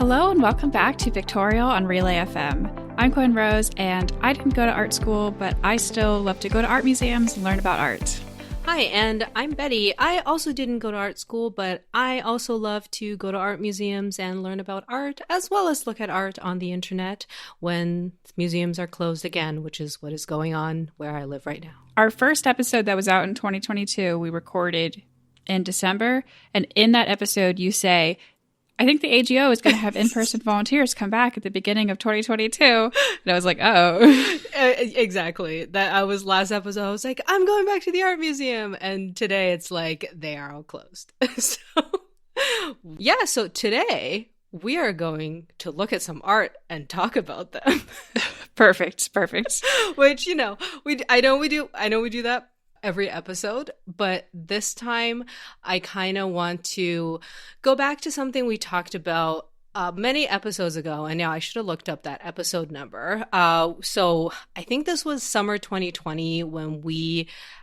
Hello and welcome back to Pictorial on Relay FM. I'm Quinn Rose, and I didn't go to art school, but I still love to go to art museums and learn about art. Hi, and I'm Betty. I also didn't go to art school, but I also love to go to art museums and learn about art, as well as look at art on the internet when museums are closed again, which is what is going on where I live right now. Our first episode that was out in 2022, we recorded in December, and in that episode you say, I think the AGO is going to have in-person volunteers come back at the beginning of 2022. And I was like, oh. Exactly. That was last episode. I was like, I'm going back to the art museum. And today it's like, they are all closed. So today we are going to look at some art and talk about them. Perfect. Which, I know we do that every episode, but this time I kind of want to go back to something we talked about many episodes ago, and now I should have looked up that episode number. So I think this was summer 2020 when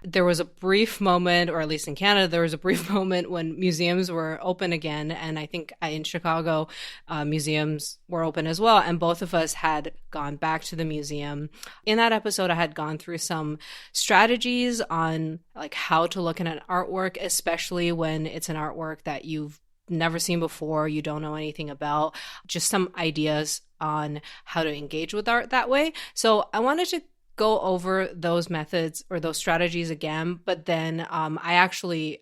there was a brief moment, or at least in Canada, there was a brief moment when museums were open again, and I think in Chicago, museums were open as well, and both of us had gone back to the museum. In that episode, I had gone through some strategies on like how to look at an artwork, especially when it's an artwork that you've never seen before, you don't know anything about, just some ideas on how to engage with art that way. So I wanted to go over those methods or those strategies again, but then I actually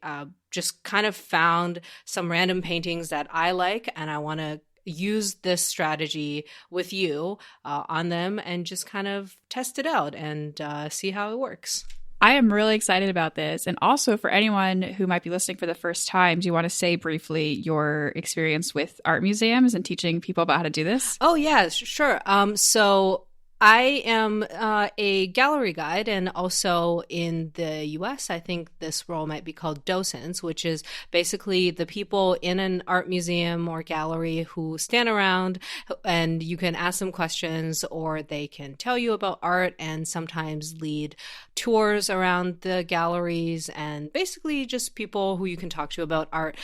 just kind of found some random paintings that I like, and I want to use this strategy with you on them and just kind of test it out and see how it works. I am really excited about this. And also for anyone who might be listening for the first time, do you want to say briefly your experience with art museums and teaching people about how to do this? Oh, yeah, sure. So I am a gallery guide, and also in the US, I think this role might be called docents, which is basically the people in an art museum or gallery who stand around and you can ask them questions, or they can tell you about art and sometimes lead tours around the galleries, and basically just people who you can talk to about art.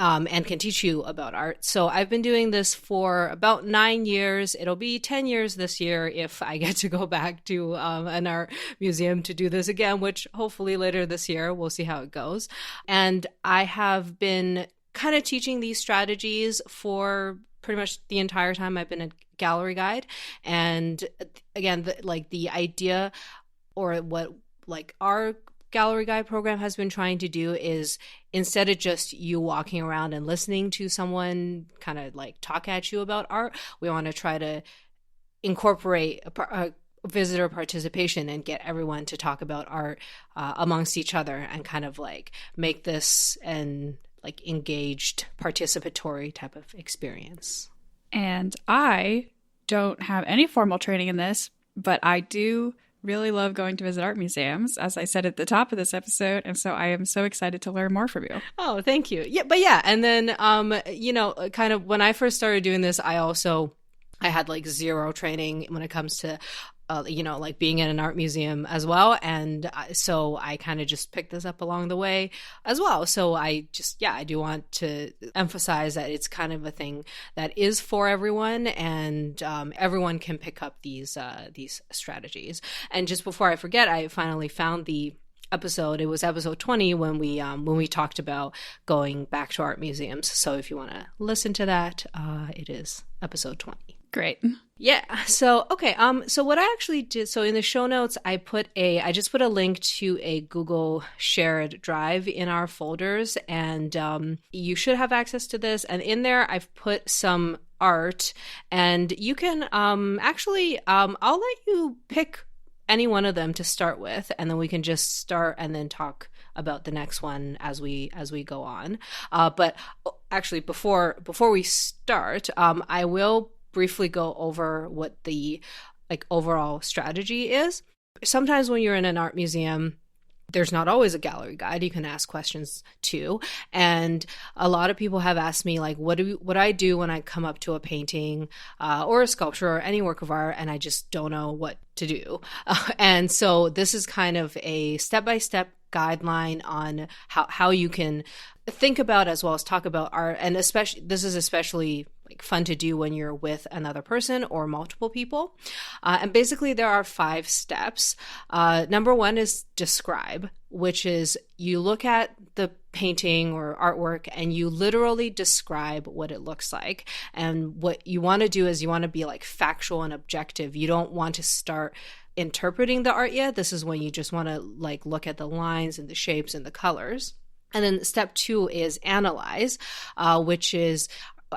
And can teach you about art. So I've been doing this for about 9 years. It'll be 10 years this year if I get to go back to an art museum to do this again, which hopefully later this year. We'll see how it goes. And I have been kind of teaching these strategies for pretty much the entire time I've been a gallery guide. And again, the idea, or what our gallery guide program has been trying to do, is instead of just you walking around and listening to someone kind of like talk at you about art, we want to try to incorporate a visitor participation and get everyone to talk about art amongst each other, and kind of like make this an like engaged participatory type of experience. And I don't have any formal training in this, but I do really love going to visit art museums, as I said at the top of this episode, and so I am so excited to learn more from you. Oh, thank you. Yeah, and then kind of when I first started doing this, I had like zero training when it comes to like being in an art museum as well, and so I kind of just picked this up along the way as well. So I do want to emphasize that it's kind of a thing that is for everyone, and everyone can pick up these strategies. And just before I forget, I finally found the episode. It was episode 20 when we talked about going back to art museums. So if you want to listen to that, it is episode 20. Great. Yeah. So, okay. So what I actually did, so in the show notes, I just put a link to a Google shared drive in our folders, and you should have access to this. And in there, I've put some art, and you can I'll let you pick any one of them to start with, and then we can just start and then talk about the next one as we go on. But actually, before we start, I will briefly go over what the overall strategy is. Sometimes when you're in an art museum, there's not always a gallery guide. You can ask questions too. And a lot of people have asked me, like, what I do when I come up to a painting or a sculpture or any work of art, and I just don't know what to do. And so this is kind of a step-by-step guideline on how you can think about as well as talk about art. And especially like fun to do when you're with another person or multiple people. And basically there are 5 steps. Number 1 is describe, which is you look at the painting or artwork and you literally describe what it looks like. And what you want to do is you want to be like factual and objective. You don't want to start interpreting the art yet. This is when you just want to like look at the lines and the shapes and the colors. And then step 2 is analyze, which is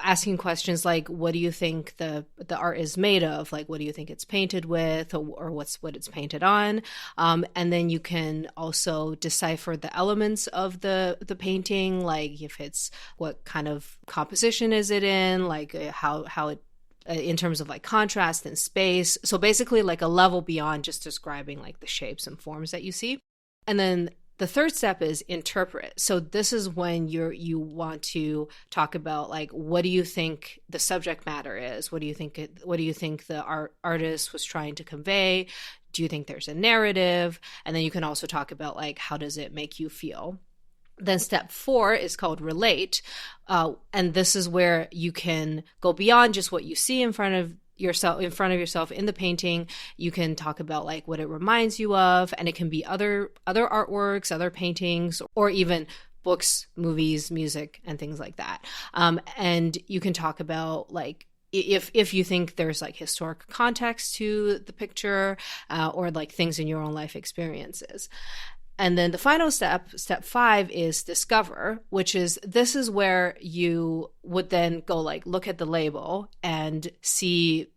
asking questions like, what do you think the art is made of? Like, what do you think it's painted with, or what it's painted on? And then you can also decipher the elements of the painting, like if it's what kind of composition is it in, like how it in terms of like contrast and space. So basically like a level beyond just describing like the shapes and forms that you see. And then the third step is interpret. So this is when you want to talk about like, what do you think the subject matter is? What do you think the artist was trying to convey? Do you think there's a narrative? And then you can also talk about like, how does it make you feel? Then step 4 is called relate. And this is where you can go beyond just what you see in front of yourself in the painting. You can talk about like what it reminds you of, and it can be other artworks, other paintings, or even books, movies, music, and things like that. And you can talk about like if you think there's like historic context to the picture, or like things in your own life experiences. And then the final step 5, is discover, which is this is where you would then go like look at the label and see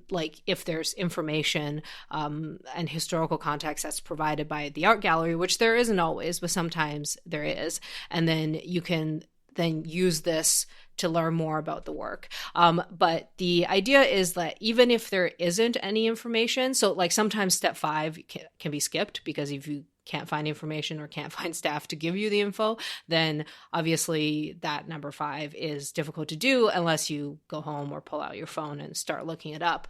like if there's information and historical context that's provided by the art gallery, which there isn't always, but sometimes there is. And then you can then use this to learn more about the work. But the idea is that even if there isn't any information, so like sometimes step 5 can be skipped because if you can't find information or can't find staff to give you the info, then obviously that number 5 is difficult to do unless you go home or pull out your phone and start looking it up.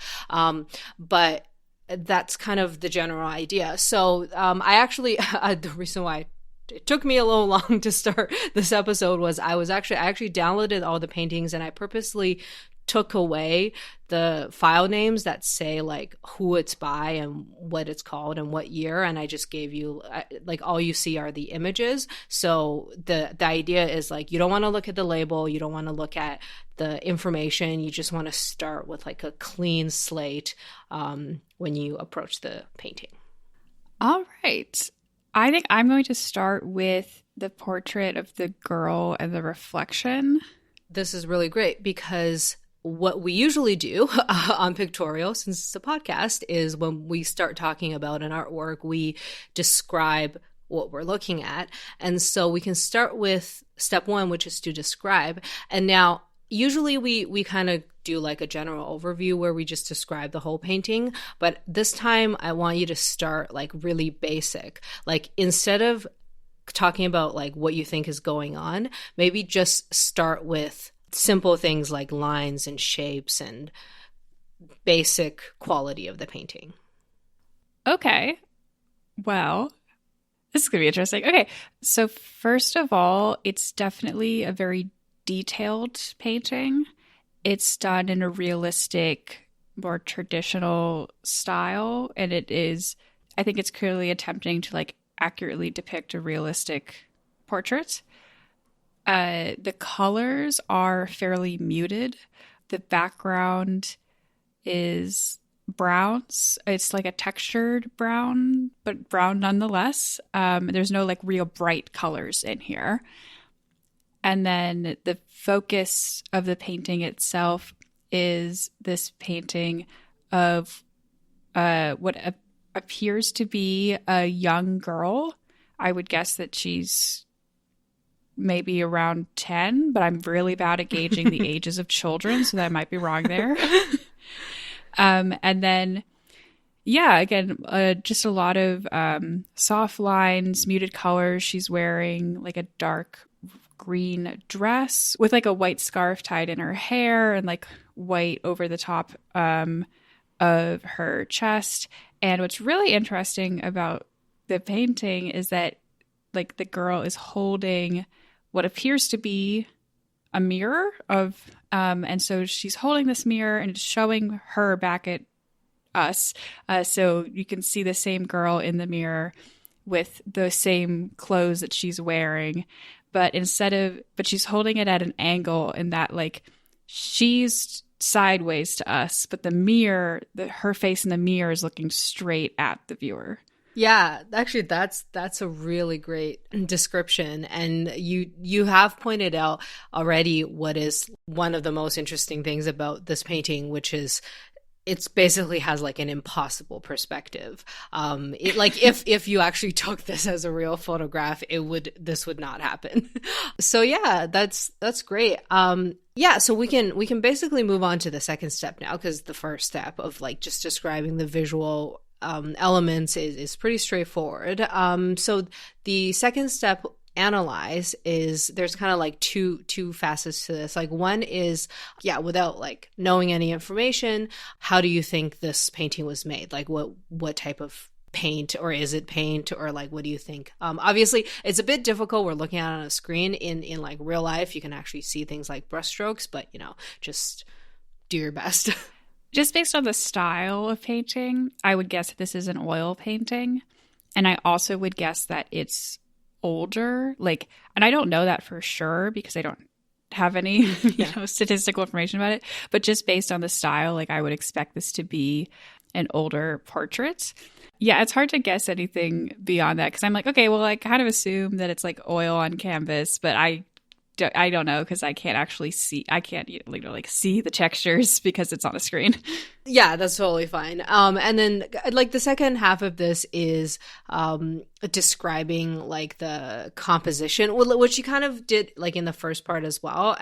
But that's kind of the general idea. So I actually, the reason why it took me a little long to start this episode was I actually downloaded all the paintings and I purposely took away the file names that say like who it's by and what it's called and what year, and I just gave you like all you see are the images. So the idea is like you don't want to look at the label, you don't want to look at the information, you just want to start with like a clean slate when you approach the painting. All right. I think I'm going to start with the portrait of the girl and the reflection. This is really great because what we usually do on Pictorial, since it's a podcast, is when we start talking about an artwork, we describe what we're looking at. And so we can start with step 1, which is to describe. And now, usually we kind of do like a general overview where we just describe the whole painting. But this time, I want you to start like really basic. Like instead of talking about like what you think is going on, maybe just start with simple things like lines and shapes and basic quality of the painting. Okay. Well, this is going to be interesting. Okay. So first of all, it's definitely a very detailed painting. It's done in a realistic, more traditional style. And I think it's clearly attempting to like accurately depict a realistic portrait. The colors are fairly muted. The background is browns. It's like a textured brown, but brown nonetheless. There's no like real bright colors in here. And then the focus of the painting itself is this painting of what appears to be a young girl. I would guess that she's maybe around 10, but I'm really bad at gauging the ages of children, so that I might be wrong there. And then, yeah, again, just a lot of soft lines, muted colors. She's wearing like a dark green dress with like a white scarf tied in her hair and like white over the top of her chest. And what's really interesting about the painting is that like the girl is holding what appears to be a mirror of, and so she's holding this mirror and it's showing her back at us. So you can see the same girl in the mirror with the same clothes that she's wearing, but she's holding it at an angle in that like she's sideways to us, but the mirror, her face in the mirror is looking straight at the viewer. Yeah, actually that's a really great description. And you have pointed out already what is one of the most interesting things about this painting, which is it's basically has like an impossible perspective. Like if you actually took this as a real photograph, this would not happen. So yeah, that's great. Yeah, so we can basically move on to the second step now, because the first step of like just describing the visual elements is pretty straightforward. So the second step, analyze, is there's kind of like two facets to this. Like one is, without like knowing any information, how do you think this painting was made? Like what type of paint, or is it paint, or like what do you think? Obviously it's a bit difficult. We're looking at it on a screen. In like real life you can actually see things like brushstrokes, but just do your best. Just based on the style of painting, I would guess this is an oil painting. And I also would guess that it's older. And I don't know that for sure because I don't have any statistical information about it. But just based on the style, I would expect this to be an older portrait. Yeah, it's hard to guess anything beyond that because I'm like, okay, well, I kind of assume that it's like oil on canvas, but I don't know because I can't actually see. I can't see the textures because it's on a screen. Yeah, that's totally fine. And then like the second half of this is describing like the composition, which you kind of did like in the first part as well.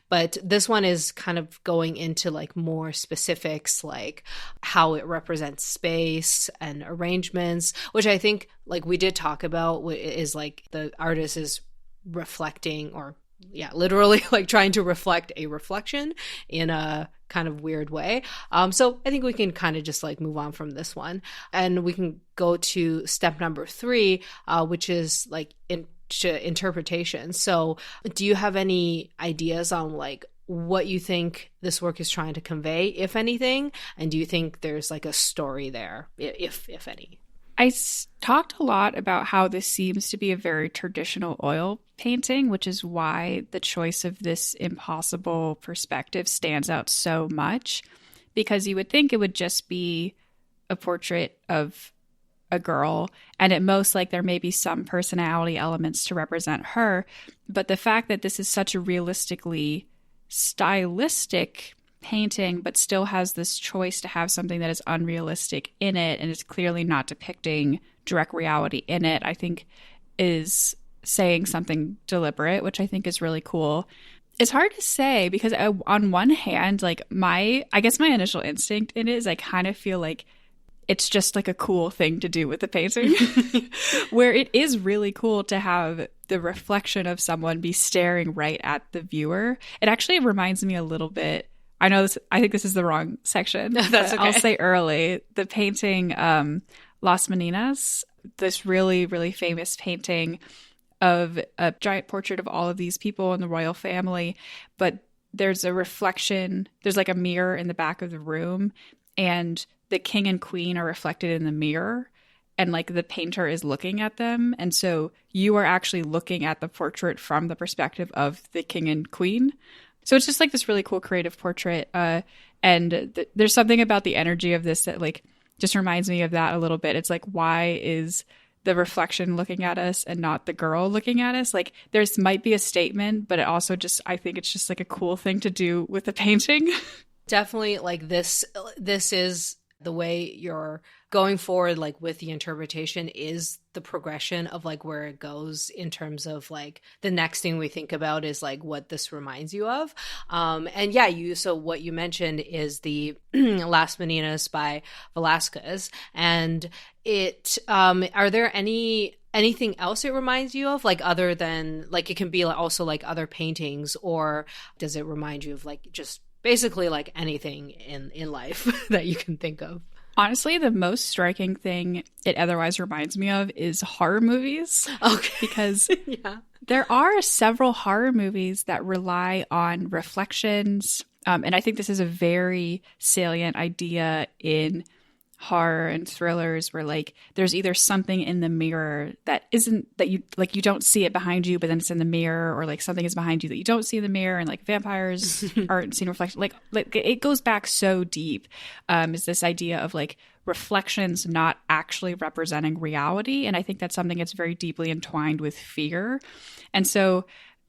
But this one is kind of going into like more specifics, like how it represents space and arrangements, which I think like we did talk about is like the artist is reflecting, or literally like trying to reflect a reflection in a kind of weird way. So I think we can kind of just like move on from this one, and we can go to step number 3, which is like interpretation. So do you have any ideas on like what you think this work is trying to convey, if anything? And do you think there's like a story there, if any? I talked a lot about how this seems to be a very traditional oil painting, which is why the choice of this impossible perspective stands out so much, because you would think it would just be a portrait of a girl, and at most, like, there may be some personality elements to represent her. But the fact that this is such a realistically stylistic painting, but still has this choice to have something that is unrealistic in it, and it's clearly not depicting direct reality in it, I think is saying something deliberate, which I think is really cool. It's hard to say because on one hand, like I guess my initial instinct in it is I kind of feel like it's just like a cool thing to do with the painting, where it is really cool to have the reflection of someone be staring right at the viewer. It actually reminds me a little bit, I think this is the wrong section. That's okay. I'll say early. The painting Las Meninas, this really, really famous painting of a giant portrait of all of these people in the royal family. But there's a reflection. There's like a mirror in the back of the room, and the king and queen are reflected in the mirror. And like the painter is looking at them. And so you are actually looking at the portrait from the perspective of the king and queen. So it's just like this really cool creative portrait. And there's something about the energy of this that like just reminds me of that a little bit. It's like, why is the reflection looking at us and not the girl looking at us? Like there's might be a statement, but it also just, I think it's just like a cool thing to do with the painting. Definitely like this is the way you're going forward, like with the interpretation, is the progression of like where it goes in terms of like the next thing we think about is like what this reminds you of. And yeah, so what you mentioned is the Las Meninas by Velázquez, and it are there anything else it reminds you of, like other than like it can be also like other paintings, or does it remind you of like just basically like anything in life that you can think of? Honestly, the most striking thing it otherwise reminds me of is horror movies. Okay. Because Yeah. there are several horror movies that rely on reflections. And I think this is a very salient idea in horror and thrillers where like there's either something in the mirror that isn't that you like you don't see it behind you, but then it's in the mirror, or like something is behind you that you don't see in the mirror, and like vampires aren't seen reflection. Like it goes back so deep. Is this idea of like reflections not actually representing reality, and I think that's something that's very deeply entwined with fear. And so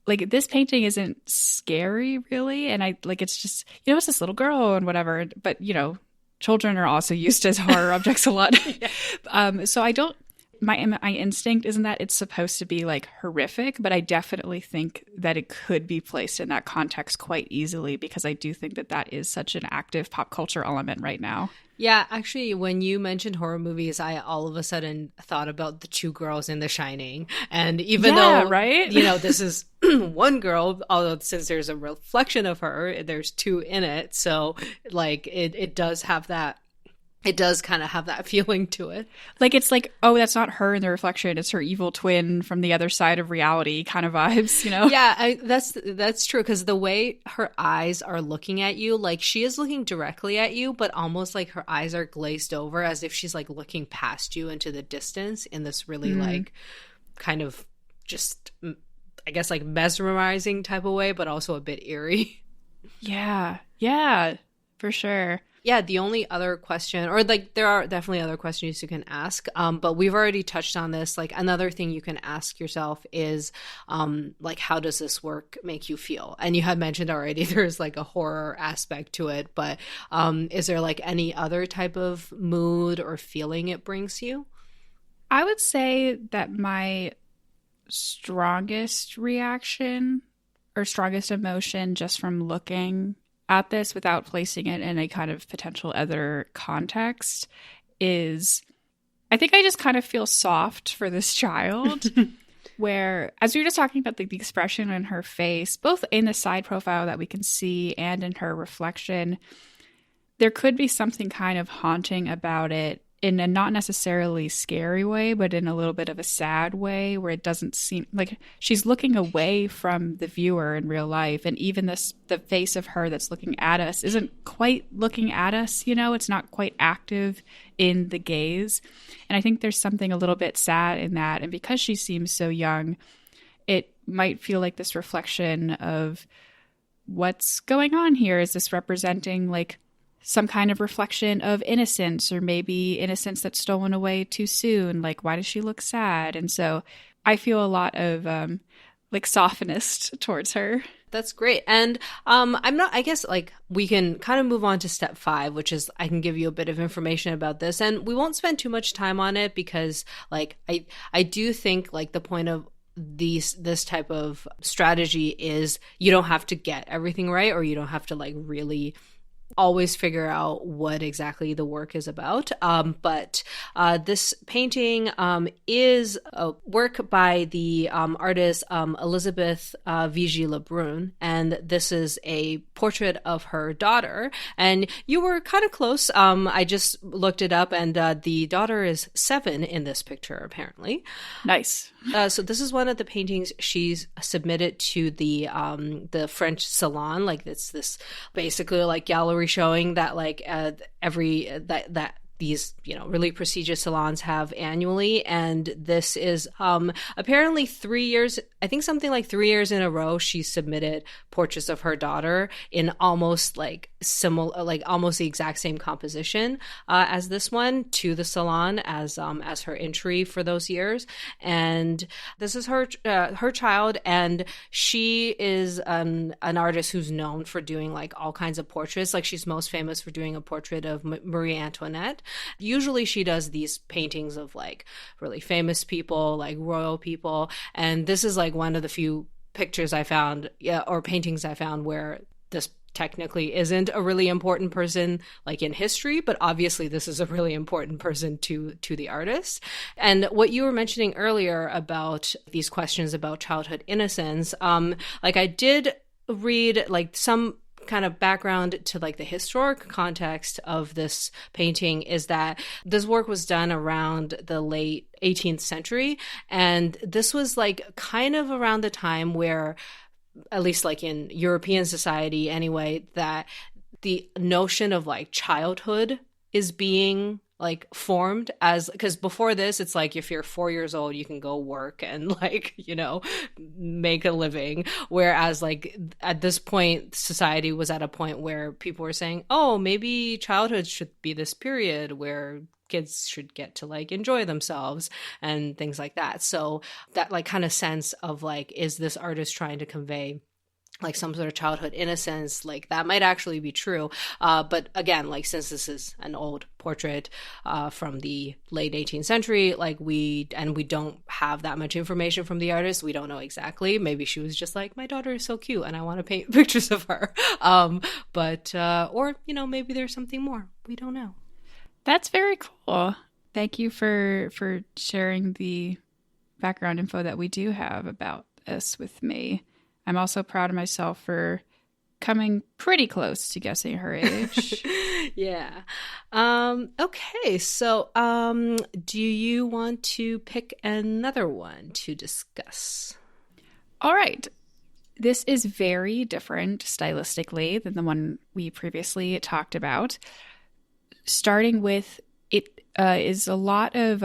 like this painting isn't scary really, and I like it's just, you know, it's this little girl and whatever, but you know, children are also used as horror objects a lot. Yeah. So I don't, my instinct isn't that it's supposed to be like horrific, but I definitely think that it could be placed in that context quite easily, because I do think that that is such an active pop culture element right now. Yeah, actually, when you mentioned horror movies, I all of a sudden thought about the two girls in The Shining. And even though, right? you know, this is one girl, although since there's a reflection of her, there's two in it. So, like, it does have that. It does kind of have that feeling to it. Like, it's like, oh, that's not her in the reflection. It's her evil twin from the other side of reality kind of vibes, you know? Yeah, that's true. Because the way her eyes are looking at you, like she is looking directly at you, but almost like her eyes are glazed over as if she's like looking past you into the distance in this really like kind of just, I guess, like mesmerizing type of way, but also a bit eerie. Yeah, for sure. Yeah, the only other question, or like there are definitely other questions you can ask, but we've already touched on this. Like another thing you can ask yourself is like, how does this work make you feel? And you had mentioned already there's like a horror aspect to it, but is there like any other type of mood or feeling it brings you? I would say that my strongest reaction or strongest emotion just from looking at this without placing it in a kind of potential other context is I think I just kind of feel soft for this child where, as we were just talking about the expression in her face, both in the side profile that we can see and in her reflection, there could be something kind of haunting about it in a not necessarily scary way, but in a little bit of a sad way where it doesn't seem like she's looking away from the viewer in real life. And even the face of her that's looking at us isn't quite looking at us, you know, it's not quite active in the gaze. And I think there's something a little bit sad in that. And because she seems so young, it might feel like this reflection of what's going on here. Is this representing like some kind of reflection of innocence, or maybe innocence that's stolen away too soon? Like, why does she look sad? And so I feel a lot of like softness towards her. That's great. And I guess like we can kind of move on to step 5, which is I can give you a bit of information about this, and we won't spend too much time on it because like I do think like the point of this type of strategy is you don't have to get everything right, or you don't have to like really always figure out what exactly the work is about. But this painting is a work by the artist Elizabeth Vigie Lebrun, and this is a portrait of her daughter. And you were kind of close. I just looked it up, and the daughter is 7 in this picture, apparently. Nice. So this is one of the paintings she's submitted to the French Salon. Like it's this basically like gallery showing that like that these, you know, really prestigious salons have annually. And this is apparently 3 years, I think something like 3 years in a row, she submitted portraits of her daughter in almost like similar, like almost the exact same composition as this one to the salon as her entry for those years. And this is her child, and she is an artist who's known for doing like all kinds of portraits. Like she's most famous for doing a portrait of Marie Antoinette. Usually she does these paintings of like really famous people, like royal people, and this is like one of the few pictures I found, or paintings I found where this technically isn't a really important person like in history, but obviously this is a really important person to the artist. And what you were mentioning earlier about these questions about childhood innocence, like I did read like some kind of background to like the historic context of this painting is that this work was done around the late 18th century. And this was like kind of around the time where, at least like in European society anyway, that the notion of like childhood is being like formed as, because before this it's like if you're 4 years old you can go work and like, you know, make a living, whereas like at this point society was at a point where people were saying, oh, maybe childhood should be this period where kids should get to like enjoy themselves and things like that. So that like kind of sense of like, is this artist trying to convey like some sort of childhood innocence, like that might actually be true. But again, like since this is an old portrait from the late 18th century, like we don't have that much information from the artist. We don't know exactly. Maybe she was just like, my daughter is so cute and I want to paint pictures of her. Or, you know, maybe there's something more. We don't know. That's very cool. Thank you for sharing the background info that we do have about this with me. I'm also proud of myself for coming pretty close to guessing her age. Yeah. Okay. So, do you want to pick another one to discuss? All right. This is very different stylistically than the one we previously talked about. Starting with, it is a lot of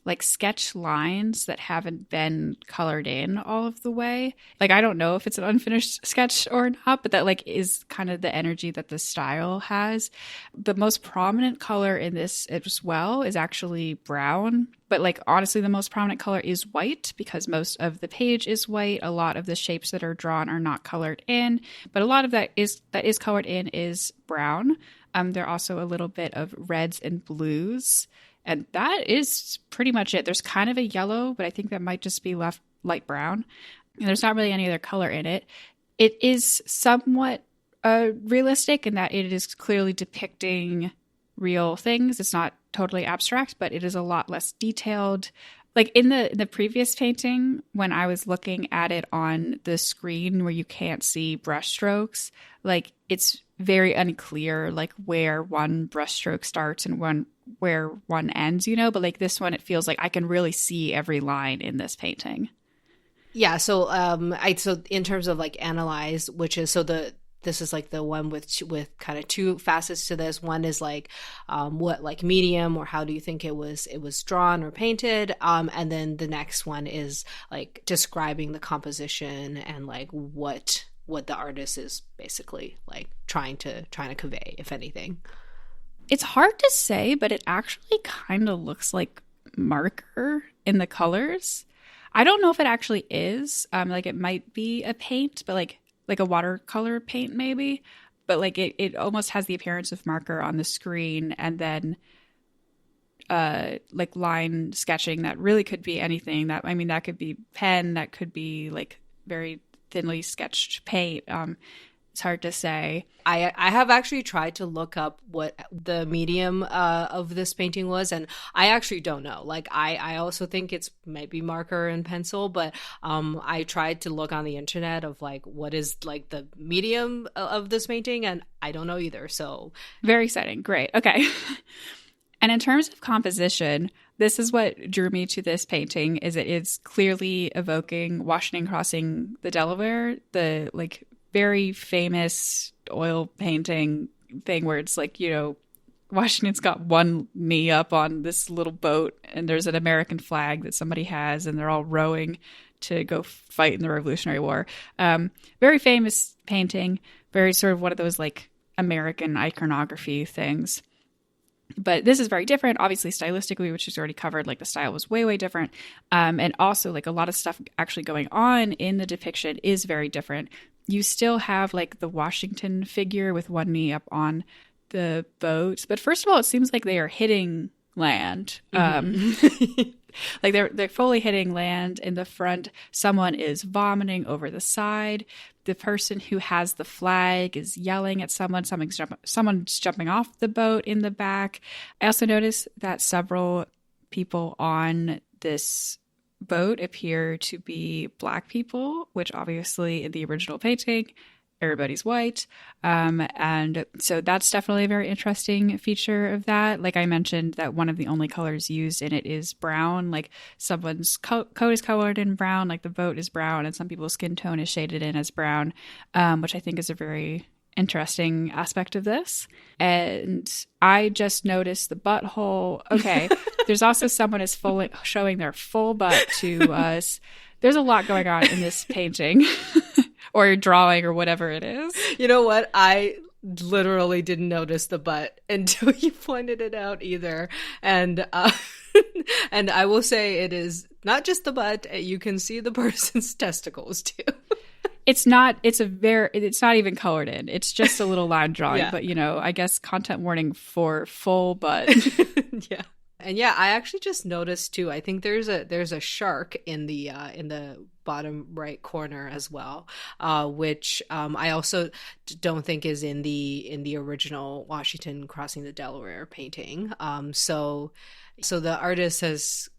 like sketch lines that haven't been colored in all of the way. Like, I don't know if it's an unfinished sketch or not, but that like is kind of the energy that the style has. The most prominent color in this as well is actually brown. But like, honestly, the most prominent color is white because most of the page is white. A lot of the shapes that are drawn are not colored in, but a lot of that is colored in is brown. There are also a little bit of reds and blues. And that is pretty much it. There's kind of a yellow, but I think that might just be left light brown. And there's not really any other color in it. It is somewhat realistic in that it is clearly depicting real things. It's not totally abstract, but it is a lot less detailed. Like in the previous painting, when I was looking at it on the screen where you can't see brushstrokes, like it's very unclear like where one brushstroke starts and where one ends, you know, but like this one, it feels like I can really see every line in this painting. Yeah. So, so in terms of like analyze, which is, this is like the one with kind of two facets to this. One is like, what like medium or how do you think it was drawn or painted? And then the next one is like describing the composition and like what the artist is basically like trying to convey, if anything. It's hard to say, but it actually kind of looks like marker in the colors. I don't know if it actually is. Like it might be a paint, but like a watercolor paint maybe. But like it almost has the appearance of marker on the screen, and then like line sketching that really could be anything. That could be pen, that could be like very thinly sketched paint. It's hard to say. I have actually tried to look up what the medium of this painting was, and I actually don't know. Like, I also think it's maybe marker and pencil, but I tried to look on the internet of like what is like the medium of this painting, and I don't know either. So very exciting. Great. Okay. And in terms of composition, this is what drew me to this painting. Is it is clearly evoking Washington crossing the Delaware, the like very famous oil painting thing where it's like, you know, Washington's got one knee up on this little boat and there's an American flag that somebody has and they're all rowing to go fight in the Revolutionary War. Very famous painting, very sort of one of those like American iconography things. But this is very different, obviously stylistically, which is already covered. Like the style was way, way different. And also like a lot of stuff actually going on in the depiction is very different. You still have like the Washington figure with one knee up on the boat. But first of all, it seems like they are hitting land. Mm-hmm. Like they're fully hitting land in the front. Someone is vomiting over the side. The person who has the flag is yelling at someone. Someone's jumping off the boat in the back. I also noticed that several people on this boat appear to be Black people, which obviously in the original painting everybody's white. And so that's definitely a very interesting feature of that. Like I mentioned, that one of the only colors used in it is brown. Like someone's coat is colored in brown, like the boat is brown, and some people's skin tone is shaded in as brown, which I think is a very interesting aspect of this. And I just noticed the butthole. Okay, there's also someone is showing their full butt to us. There's a lot going on in this painting. Or drawing or whatever it is. You know what? I literally didn't notice the butt until you pointed it out either. And and I will say it is not just the butt. You can see the person's testicles too. It's not even colored in. It's just a little line drawing. Yeah. But, I guess content warning for full butt. Yeah. And yeah, I actually just noticed too. I think there's a shark in the bottom right corner as well, which I also don't think is in the original Washington Crossing the Delaware painting. So the artist has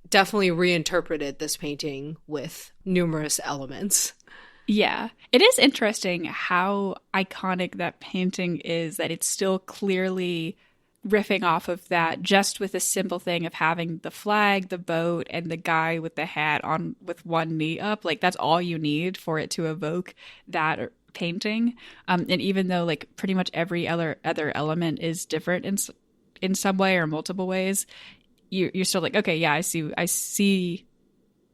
definitely reinterpreted this painting with numerous elements. Yeah, it is interesting how iconic that painting is. That it's still clearly riffing off of that, just with a simple thing of having the flag, the boat, and the guy with the hat on with one knee up. Like that's all you need for it to evoke that painting. And even though like pretty much every other element is different in some way or multiple ways, you're still like, okay, yeah, I see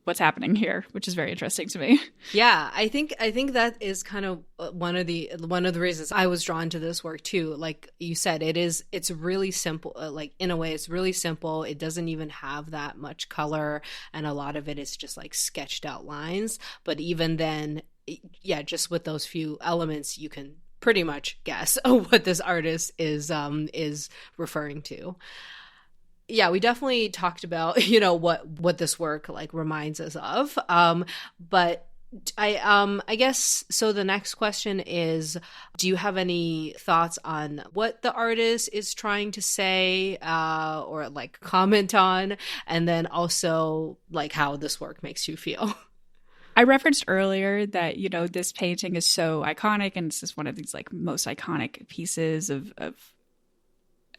what's happening here, which is very interesting to me. Yeah, I think that is kind of one of the reasons I was drawn to this work too. Like you said, it's really simple. Like in a way, it's really simple. It doesn't even have that much color, and a lot of it is just like sketched out lines. But even then, yeah, just with those few elements, you can pretty much guess what this artist is referring to. Yeah, we definitely talked about, what this work like reminds us of. But I guess, so the next question is, do you have any thoughts on what the artist is trying to say, or like comment on, and then also like how this work makes you feel? I referenced earlier that, this painting is so iconic, and this is one of these like most iconic pieces of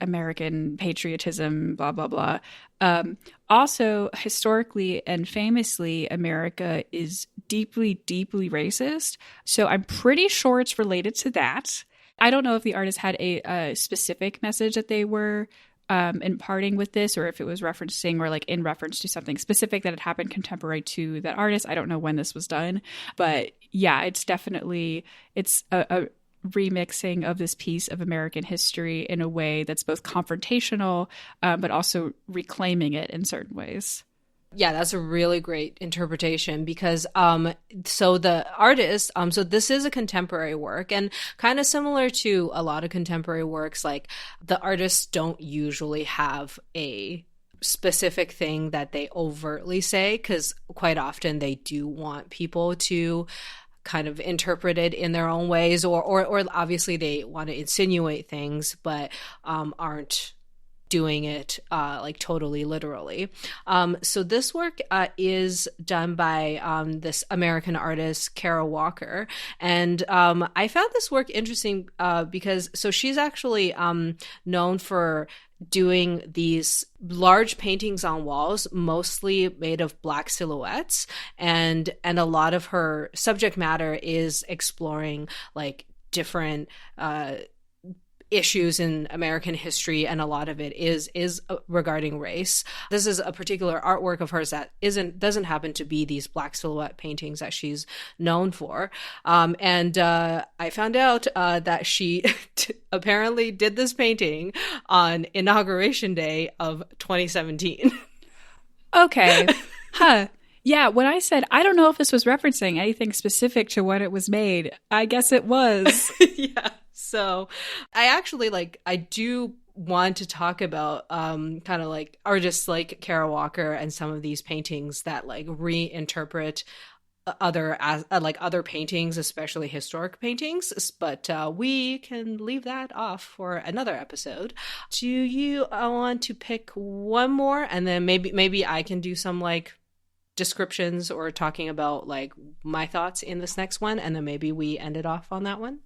American patriotism, blah, blah, blah. Also, historically and famously, America is deeply, deeply racist. So I'm pretty sure it's related to that. I don't know if the artist had a specific message that they were imparting with this, or if it was referencing or like in reference to something specific that had happened contemporary to that artist. I don't know when this was done. But yeah, it's a remixing of this piece of American history in a way that's both confrontational, but also reclaiming it in certain ways. Yeah, that's a really great interpretation because so the artist, so this is a contemporary work, and kind of similar to a lot of contemporary works, like the artists don't usually have a specific thing that they overtly say, because quite often they do want people to kind of interpret it in their own ways, or obviously they want to insinuate things, but aren't doing it like totally literally. So this work is done by this American artist, Kara Walker. And I found this work interesting because so she's actually known for doing these large paintings on walls, mostly made of black silhouettes, and a lot of her subject matter is exploring like different issues in American history, and a lot of it is regarding race. This is a particular artwork of hers that doesn't happen to be these black silhouette paintings that she's known for. And I found out that she apparently did this painting on Inauguration Day of 2017. Okay. Huh. Yeah, when I said, I don't know if this was referencing anything specific to when it was made, I guess it was. Yeah. So I actually I do want to talk about kind of like artists like Kara Walker and some of these paintings that like reinterpret other paintings, especially historic paintings, but we can leave that off for another episode. Do you want to pick one more, and then maybe I can do some like descriptions or talking about like my thoughts in this next one, and then maybe we end it off on that one?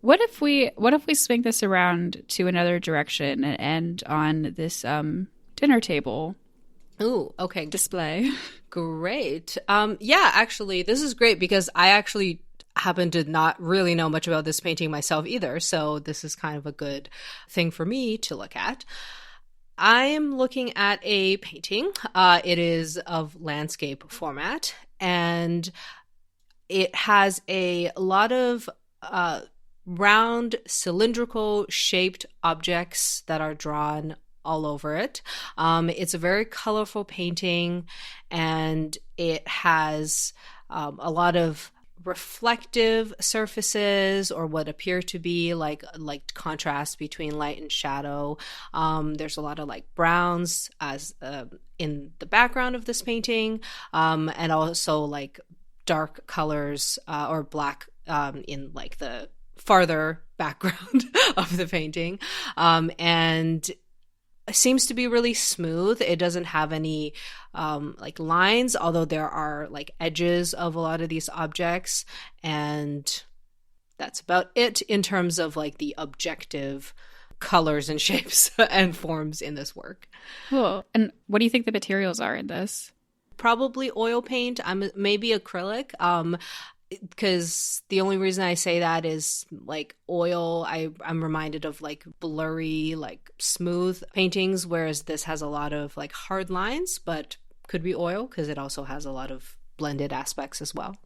What if we swing this around to another direction and end on this dinner table? Ooh, okay. Display. Great. Yeah, actually, this is great because I actually happen to not really know much about this painting myself either. So this is kind of a good thing for me to look at. I am looking at a painting. It is of landscape format, and it has a lot of round, cylindrical shaped objects that are drawn all over it. It's a very colorful painting, and it has a lot of reflective surfaces, or what appear to be like contrast between light and shadow. There's a lot of like browns as in the background of this painting, and also like dark colors or black in like the farther background of the painting, and it seems to be really smooth. It doesn't have any like lines, although there are like edges of a lot of these objects, and that's about it in terms of like the objective colors and shapes and forms in this work. Cool. And what do you think the materials are in this? Probably oil paint. Maybe acrylic. Because the only reason I say that is like oil, I'm reminded of like blurry, like smooth paintings, whereas this has a lot of like hard lines, but could be oil because it also has a lot of blended aspects as well.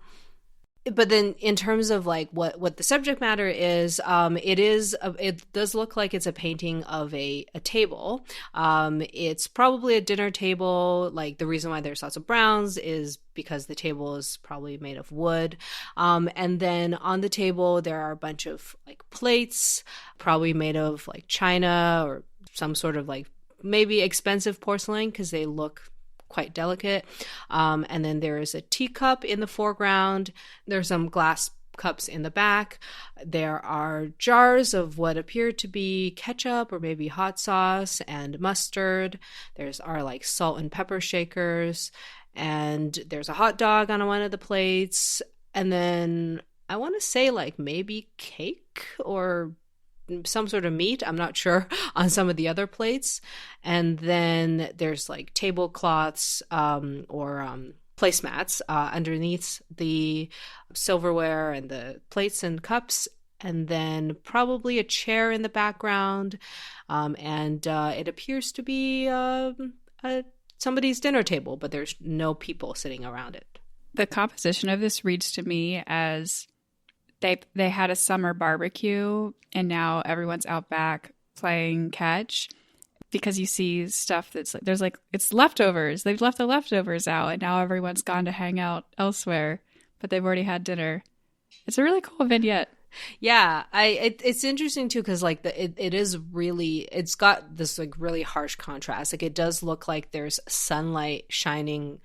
But then in terms of like what the subject matter is, it does look like it's a painting of a table. It's probably a dinner table. Like the reason why there's lots of browns is because the table is probably made of wood. And then on the table, there are a bunch of like plates, probably made of like china or some sort of like maybe expensive porcelain because they look quite delicate. And then there is a teacup in the foreground. There's some glass cups in the back. There are jars of what appear to be ketchup or maybe hot sauce and mustard. There's our like salt and pepper shakers. And there's a hot dog on one of the plates. And then I want to say like maybe cake or some sort of meat, I'm not sure, on some of the other plates. And then there's like tablecloths or placemats underneath the silverware and the plates and cups. And then probably a chair in the background. And it appears to be somebody's dinner table, but there's no people sitting around it. The composition of this reads to me as they had a summer barbecue and now everyone's out back playing catch, because you see stuff that's like, there's like, it's leftovers. They've left the leftovers out and now everyone's gone to hang out elsewhere, but they've already had dinner. It's a really cool vignette. Yeah, it's interesting too because like it is really, it's got this like really harsh contrast. Like it does look like there's sunlight shining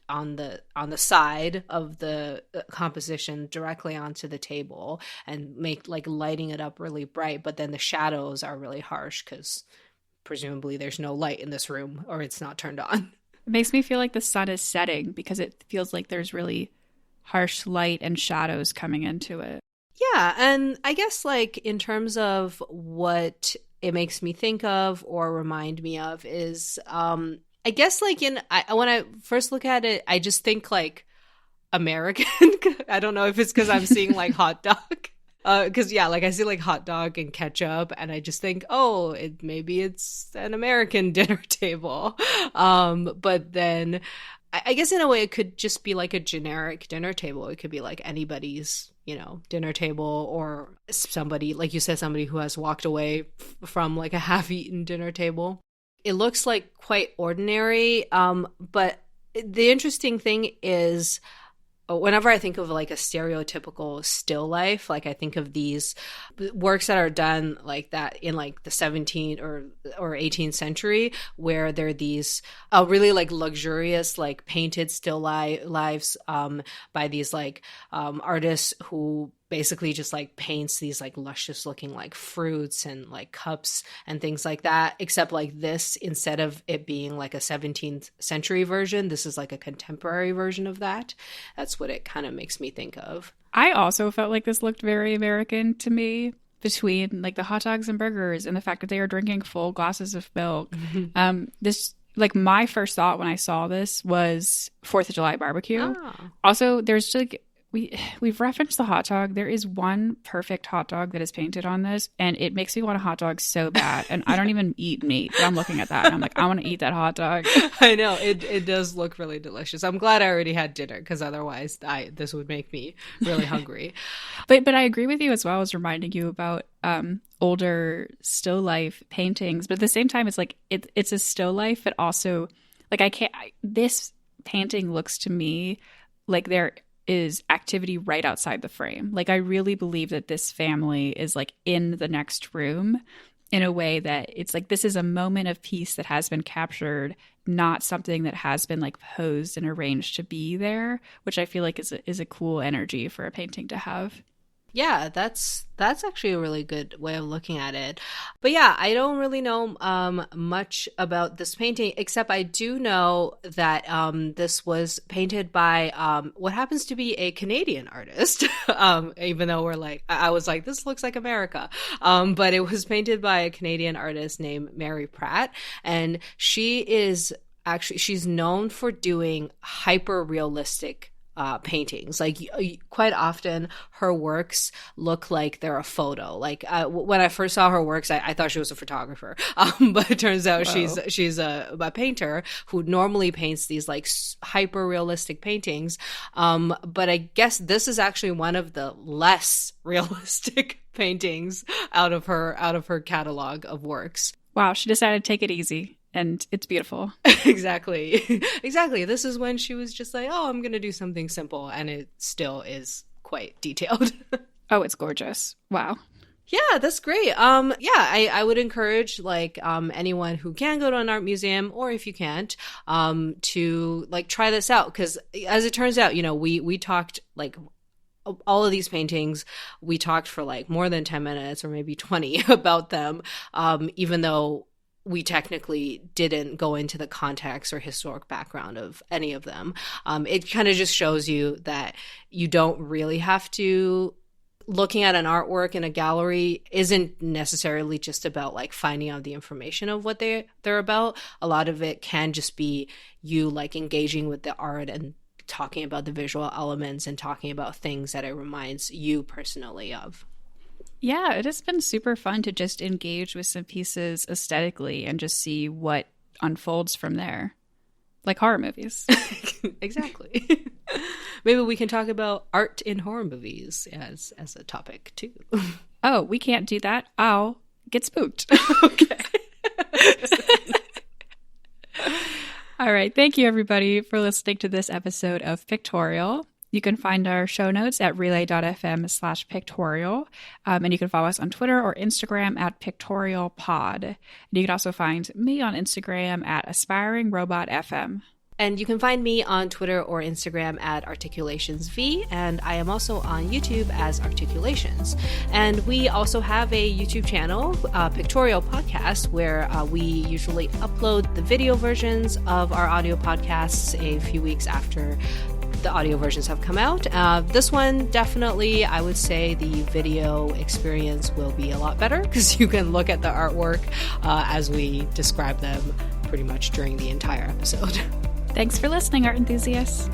on the side of the composition directly onto the table and make like lighting it up really bright, but then the shadows are really harsh because presumably there's no light in this room or it's not turned on. It makes me feel like the sun is setting because it feels like there's really harsh light and shadows coming into it. Yeah, and I guess like in terms of what it makes me think of or remind me of is I guess like when I first look at it, I just think like American. I don't know if it's because I'm seeing like hot dog. Because yeah, like I see like hot dog and ketchup, and I just think, oh, maybe it's an American dinner table. But then I guess in a way it could just be like a generic dinner table. It could be like anybody's, dinner table, or somebody, like you said, somebody who has walked away from like a half-eaten dinner table. It looks like quite ordinary, but the interesting thing is whenever I think of like a stereotypical still life, like I think of these works that are done like that in like the 17th or 18th century, where there are these really like luxurious like painted still lives by these like artists who basically just like paints these like luscious looking like fruits and like cups and things like that, except like this, instead of it being like a 17th century version, this is like a contemporary version of that. That's what it kind of makes me think of. I also felt like this looked very American to me, between like the hot dogs and burgers and the fact that they are drinking full glasses of milk. This, like, my first thought when I saw this was 4th of July barbecue. Oh. Also, there's like, we've referenced the hot dog. There is one perfect hot dog that is painted on this, and it makes me want a hot dog so bad. And I don't even eat meat, but I'm looking at that and I'm like, I want to eat that hot dog. I know, it does look really delicious. I'm glad I already had dinner, because otherwise this would make me really hungry. But I agree with you as well as reminding you about older still life paintings. But at the same time, it's like it's a still life, but also like this painting looks to me like there is activity right outside the frame. Like, I really believe that this family is like in the next room in a way that it's like this is a moment of peace that has been captured, not something that has been like posed and arranged to be there, which I feel like is a cool energy for a painting to have. Yeah, that's actually a really good way of looking at it. But yeah, I don't really know much about this painting, except I do know that this was painted by what happens to be a Canadian artist, even though we're like, I was like, this looks like America. But it was painted by a Canadian artist named Mary Pratt, and she's known for doing hyper realistic paintings. Like, quite often her works look like they're a photo. Like, when I first saw her works, I thought she was a photographer, but it turns out she's a painter who normally paints these like hyper realistic paintings. But I guess this is actually one of the less realistic paintings out of her catalog of works. Wow, she decided to take it easy. And it's beautiful. Exactly. This is when she was just like, oh, I'm going to do something simple. And it still is quite detailed. Oh, it's gorgeous. Wow. Yeah, that's great. I would encourage like anyone who can go to an art museum, or if you can't, to like try this out. Because as it turns out, we talked like all of these paintings, we talked for like more than 10 minutes or maybe 20 about them, even though we technically didn't go into the context or historic background of any of them. It kind of just shows you that you don't really have to, looking at an artwork in a gallery isn't necessarily just about like finding out the information of what they're about. A lot of it can just be you like engaging with the art and talking about the visual elements and talking about things that it reminds you personally of. Yeah, it has been super fun to just engage with some pieces aesthetically and just see what unfolds from there. Like horror movies. Exactly. Maybe we can talk about art in horror movies as a topic too. Oh, we can't do that. I'll get spooked. Okay. All right. Thank you, everybody, for listening to this episode of Pictorial. You can find our show notes at relay.fm/pictorial. And you can follow us on Twitter or Instagram at pictorialpod. And you can also find me on Instagram at aspiringrobotfm. And you can find me on Twitter or Instagram at articulationsv, and I am also on YouTube as Articulations. And we also have a YouTube channel, Pictorial Podcast, where we usually upload the video versions of our audio podcasts a few weeks after the audio versions have come out. This one, definitely, I would say the video experience will be a lot better because you can look at the artwork as we describe them pretty much during the entire episode. Thanks for listening, art enthusiasts.